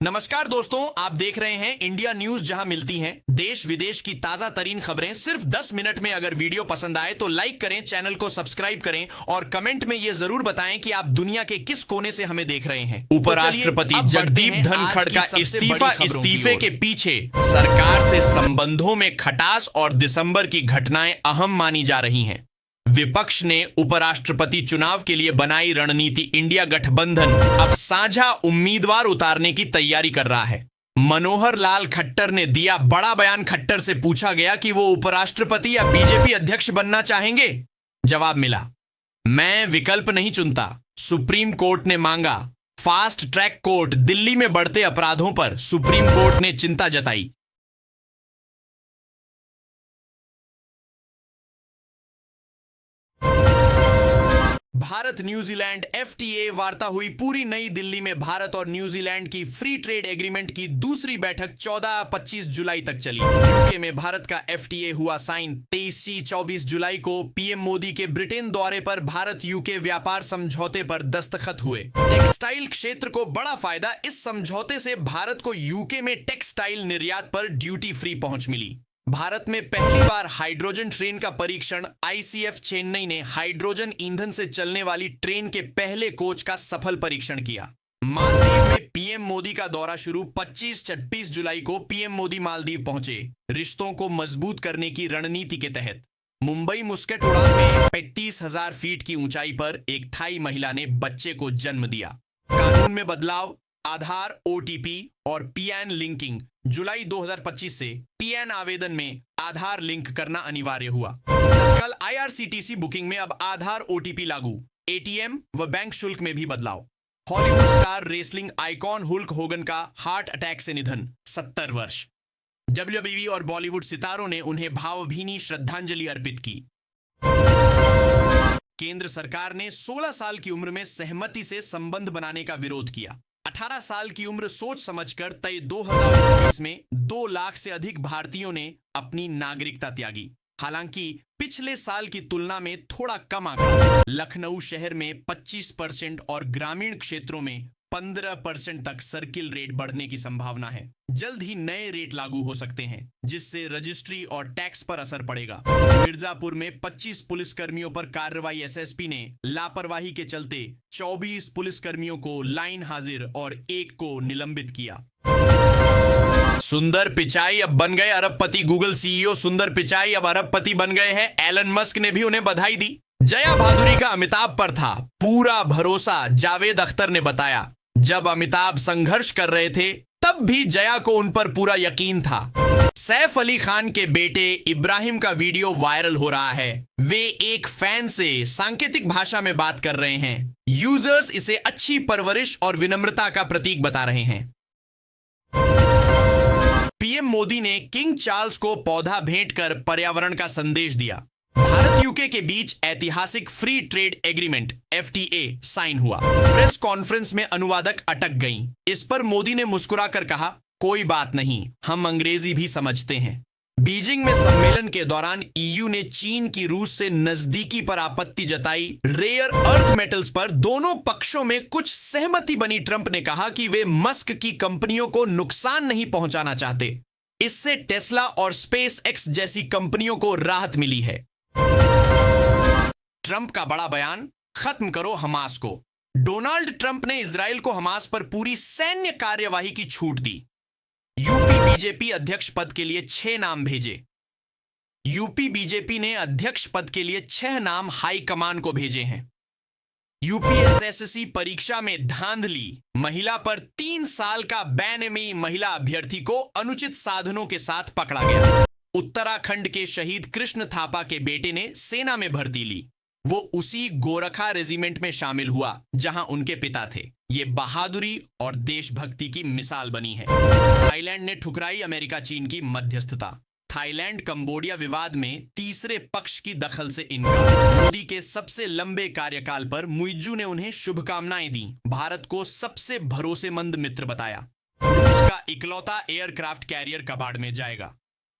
नमस्कार दोस्तों, आप देख रहे हैं इंडिया न्यूज, जहां मिलती हैं देश विदेश की ताजा तरीन खबरें सिर्फ 10 मिनट में। अगर वीडियो पसंद आए तो लाइक करें, चैनल को सब्सक्राइब करें और कमेंट में ये जरूर बताएं कि आप दुनिया के किस कोने से हमें देख रहे हैं। उपराष्ट्रपति जगदीप धनखड़ का इस्तीफे के पीछे सरकार से संबंधों में खटास और दिसंबर की घटनाएं अहम मानी जा रही हैं। विपक्ष ने उपराष्ट्रपति चुनाव के लिए बनाई रणनीति इंडिया गठबंधन अब साझा उम्मीदवार उतारने की तैयारी कर रहा है। मनोहर लाल खट्टर ने दिया बड़ा बयान। खट्टर से पूछा गया कि वो उपराष्ट्रपति या बीजेपी अध्यक्ष बनना चाहेंगे। जवाब मिला, मैं विकल्प नहीं चुनता। सुप्रीम कोर्ट ने मांगा फास्ट ट्रैक कोर्ट। दिल्ली में बढ़ते अपराधों पर सुप्रीम कोर्ट ने चिंता जताई। भारत न्यूजीलैंड एफटीए वार्ता हुई पूरी नई दिल्ली में। भारत और न्यूजीलैंड की फ्री ट्रेड एग्रीमेंट की दूसरी बैठक 14-25 जुलाई तक चली। यूके में भारत का एफटीए हुआ साइन। 23-24 जुलाई को पीएम मोदी के ब्रिटेन दौरे पर भारत यूके व्यापार समझौते पर दस्तखत हुए। टेक्सटाइल क्षेत्र को बड़ा फायदा। इस समझौते से भारत को यूके में टेक्सटाइल निर्यात पर ड्यूटी फ्री पहुंच मिली। भारत में पहली बार हाइड्रोजन ट्रेन का परीक्षण। आईसीएफ चेन्नई ने हाइड्रोजन ईंधन से चलने वाली ट्रेन के पहले कोच का सफल परीक्षण किया। मालदीव में पीएम मोदी का दौरा शुरू। 25-26 जुलाई को पीएम मोदी मालदीव पहुंचे, रिश्तों को मजबूत करने की रणनीति के तहत। मुंबई मुस्केट उड़ान में 35,000 फीट की ऊंचाई पर एक थाई महिला ने बच्चे को जन्म दिया। कानून में बदलाव। आधार, ओटीपी और पीएन लिंकिंग। जुलाई 2025 से पीएन आवेदन में आधार लिंक करना अनिवार्य हुआ। तत्काल आईआरसीटीसी बुकिंग में अब आधार ओटीपी लागू। एटीएम व बैंक शुल्क में भी बदलाव। Hollywood star wrestling icon Hulk Hogan का हार्ट अटैक से निधन, 70 वर्ष। डब्ल्यूडब्ल्यूई और बॉलीवुड सितारों ने उन्हें भावभीनी श्रद्धांजलि अर्पित की। केंद्र सरकार ने 16 साल की उम्र में सहमति से संबंध बनाने का विरोध किया। 18 साल की उम्र सोच समझकर तय 2024 में 2 लाख से अधिक भारतीयों ने अपनी नागरिकता त्यागी। हालांकि पिछले साल की तुलना में थोड़ा कम आंकड़ा। लखनऊ शहर में 25% और ग्रामीण क्षेत्रों में 15% तक सर्किल रेट बढ़ने की संभावना है। जल्द ही नए रेट लागू हो सकते हैं, जिससे रजिस्ट्री और टैक्स पर असर पड़ेगा। मिर्जापुर में 25 पुलिसकर्मियों पर कार्रवाई। एसएसपी ने लापरवाही के चलते 24 पुलिसकर्मियों को लाइन हाजिर और 1 को निलंबित किया। सुंदर पिचाई अब बन गए अरबपति। गूगल सीईओ सुंदर पिचाई अब अरबपति बन गए हैं। एलन मस्क ने भी उन्हें बधाई दी। जया भादुरी का अमिताभ पर था पूरा भरोसा, जावेद अख्तर ने बताया। जब अमिताभ संघर्ष कर रहे थे तब भी जया को उन पर पूरा यकीन था। सैफ अली खान के बेटे इब्राहिम का वीडियो वायरल हो रहा है। वे एक फैन से सांकेतिक भाषा में बात कर रहे हैं। यूजर्स इसे अच्छी परवरिश और विनम्रता का प्रतीक बता रहे हैं। पीएम मोदी ने किंग चार्ल्स को पौधा भेंट कर पर्यावरण का संदेश दिया। भारत यूके के बीच ऐतिहासिक free trade agreement FTA sign हुआ। प्रेस कॉन्फ्रेंस में अनुवादक अटक गईं। इस पर मोदी ने मुस्कुराकर कहा, कोई बात नहीं, हम अंग्रेजी भी समझते हैं। बीजिंग में सम्मेलन के दौरान ईयू ने चीन की रूस से नजदीकी पर आपत्ति जताई। रेयर अर्थ मेटल्स पर दोनों पक्षों में कुछ सहमति बनी। ट्रंप ने कहा कि वे मस्क की कंपनियों को नुकसान नहीं पहुंचाना चाहते। इससे टेस्ला और स्पेस एक्स जैसी कंपनियों को राहत मिली है। ट्रंप का बड़ा बयान, खत्म करो हमास को। डोनाल्ड ट्रंप ने इजराइल को हमास पर पूरी सैन्य कार्यवाही की छूट दी। यूपी बीजेपी अध्यक्ष पद के लिए 6 नाम भेजे। यूपी बीजेपी ने अध्यक्ष पद के लिए 6 नाम हाईकमान को भेजे हैं। यूपीएसएससी परीक्षा में धांधली। महिला पर 3 साल का बैन में महिला अभ्यर्थी को अनुचित साधनों के साथ पकड़ा गया। उत्तराखंड के शहीद कृष्ण थापा के बेटे ने सेना में भर्ती ली। वो उसी गोरखा रेजिमेंट में शामिल हुआ जहां उनके पिता थे। ये बहादुरी और देशभक्ति की मिसाल बनी है। थाईलैंड ने ठुकराई अमेरिका चीन की मध्यस्थता। थाईलैंड कंबोडिया विवाद में तीसरे पक्ष की दखल से इनकार। मोदी के सबसे लंबे कार्यकाल पर मुइज्जू ने उन्हें शुभकामनाएं दी। भारत को सबसे भरोसेमंद मित्र बताया। रूस का इकलौता एयरक्राफ्ट कैरियर कबाड़ में जाएगा।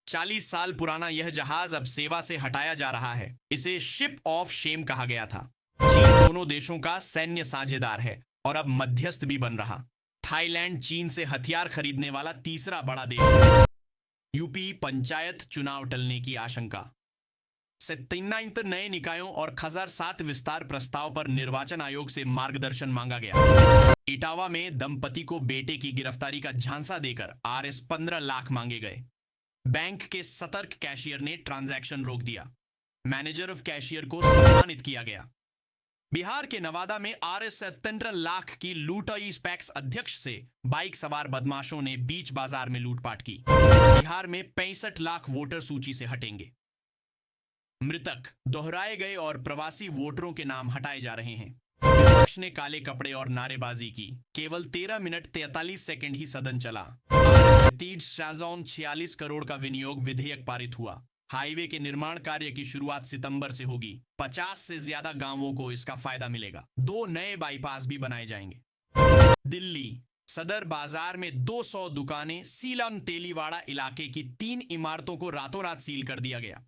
40 साल पुराना यह जहाज अब सेवा से हटाया जा रहा है। इसे शिप ऑफ शेम कहा गया था। चीन दोनों देशों का सैन्य साझेदार है और अब मध्यस्थ भी बन रहा। थाईलैंड चीन से हथियार खरीदने वाला तीसरा बड़ा देश है। यूपी पंचायत चुनाव टलने की आशंका। 97 नए निकायों और 1007 विस्तार प्रस्ताव पर निर्वाचन आयोग से मार्गदर्शन मांगा गया। इटावा में दंपति को बेटे की गिरफ्तारी का झांसा देकर आरएस 15 लाख मांगे गए। बैंक के सतर्क कैशियर ने ट्रांजैक्शन रोक दिया। मैनेजर ऑफ कैशियर को सम्मानित किया गया। बिहार के नवादा में आरएस 17 लाख की लूटई पैक्स अध्यक्ष से बाइक सवार बदमाशों ने बीच बाजार में लूटपाट की। बिहार में 65 लाख वोटर सूची से हटेंगे। मृतक दोहराए गए और प्रवासी वोटरों के नाम हटाए जा रहे हैं। विपक्ष ने काले कपड़े और नारेबाजी की। केवल 13 मिनट 43 सेकंड ही सदन चला। 46 करोड़ का विनियोग विधेयक पारित हुआ। हाईवे के निर्माण कार्य की शुरुआत सितंबर से होगी। 50 से ज्यादा गांवों को इसका फायदा मिलेगा। 2 नए बाईपास भी बनाए जाएंगे। दिल्ली सदर बाजार में 200 दुकानें, सीलन तेलीवाड़ा इलाके की 3 इमारतों को रातों रात सील कर दिया गया।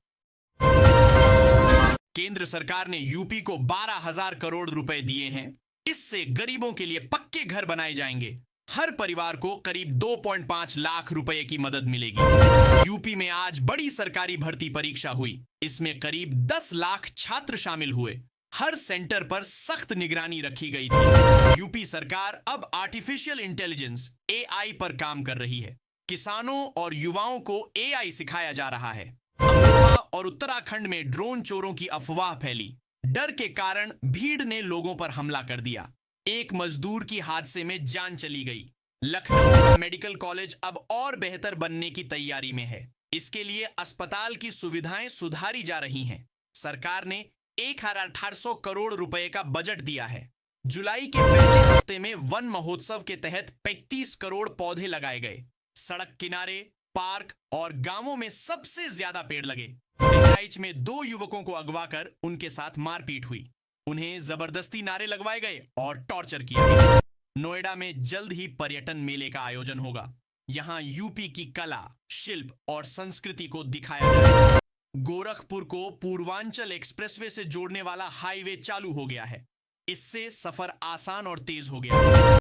केंद्र सरकार ने यूपी को 12,000 करोड़ रुपए दिए हैं। इससे गरीबों के लिए पक्के घर बनाए जाएंगे। हर परिवार को करीब 2.5 लाख रुपए की मदद मिलेगी। यूपी में आज बड़ी सरकारी भर्ती परीक्षा हुई। इसमें करीब 10 लाख छात्र शामिल हुए। हर सेंटर पर सख्त निगरानी रखी गई थी। यूपी सरकार अब आर्टिफिशियल इंटेलिजेंस एआई पर काम कर रही है। किसानों और युवाओं को एआई सिखाया जा रहा है। अमरोहा और उत्तराखंड में ड्रोन चोरों की अफवाह फैली। डर के कारण भीड़ ने लोगों पर हमला कर दिया। एक मजदूर की हादसे में जान चली गई। लखनऊ का मेडिकल कॉलेज अब और बेहतर बनने की तैयारी में है। इसके लिए अस्पताल की सुविधाएं सुधारी जा रही हैं। सरकार ने 1,800 करोड़ रुपए का बजट दिया है। जुलाई के पहले हफ्ते में वन महोत्सव के तहत 35 करोड़ पौधे लगाए गए। सड़क किनारे, पार्क और गांवों में सबसे ज्यादा पेड़ लगे। बहराइच में 2 युवकों को अगवा कर उनके साथ मारपीट हुई। उन्हें जबरदस्ती नारे लगवाए गए और टॉर्चर किया गया। नोएडा में जल्द ही पर्यटन मेले का आयोजन होगा। यहां यूपी की कला, शिल्प और संस्कृति को दिखाया जाएगा। गोरखपुर को पूर्वांचल एक्सप्रेसवे से जोड़ने वाला हाईवे चालू हो गया है। इससे सफर आसान और तेज हो गया।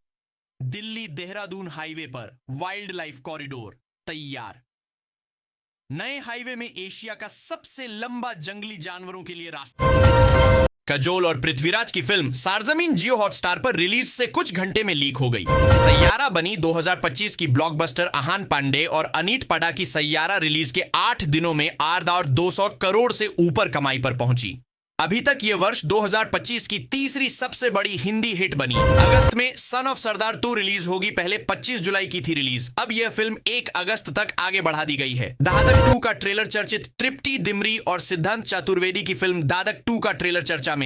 दिल्ली देहरादून हाईवे पर वाइल्ड लाइफ कॉरिडोर तैयार। नए हाईवे में एशिया का सबसे लंबा जंगली जानवरों के लिए रास्ता। कजोल और पृथ्वीराज की फिल्म सार्वजनीन जियो हॉटस्टार पर रिलीज से कुछ घंटे में लीक हो गई। सैयारा बनी 2025 की ब्लॉकबस्टर आहान पांडे और अनीट पडा की सैयारा रिलीज के 8 दिनों में 200 करोड़ से ऊपर कमाई पर पहुंची। अभी तक ये वर्ष 2025 की तीसरी सबसे बड़ी हिंदी हिट बनी। अगस्त में सन ऑफ सरदार 2 रिलीज होगी। पहले 25 जुलाई की थी रिलीज। अब यह फिल्म 1 अगस्त तक आगे बढ़ा दी गई है। दादक 2 का ट्रेलर चर्चित तृप्ति दिमरी और सिद्धांत चतुर्वेदी की फिल्म दादक 2 का ट्रेलर चर्चा में।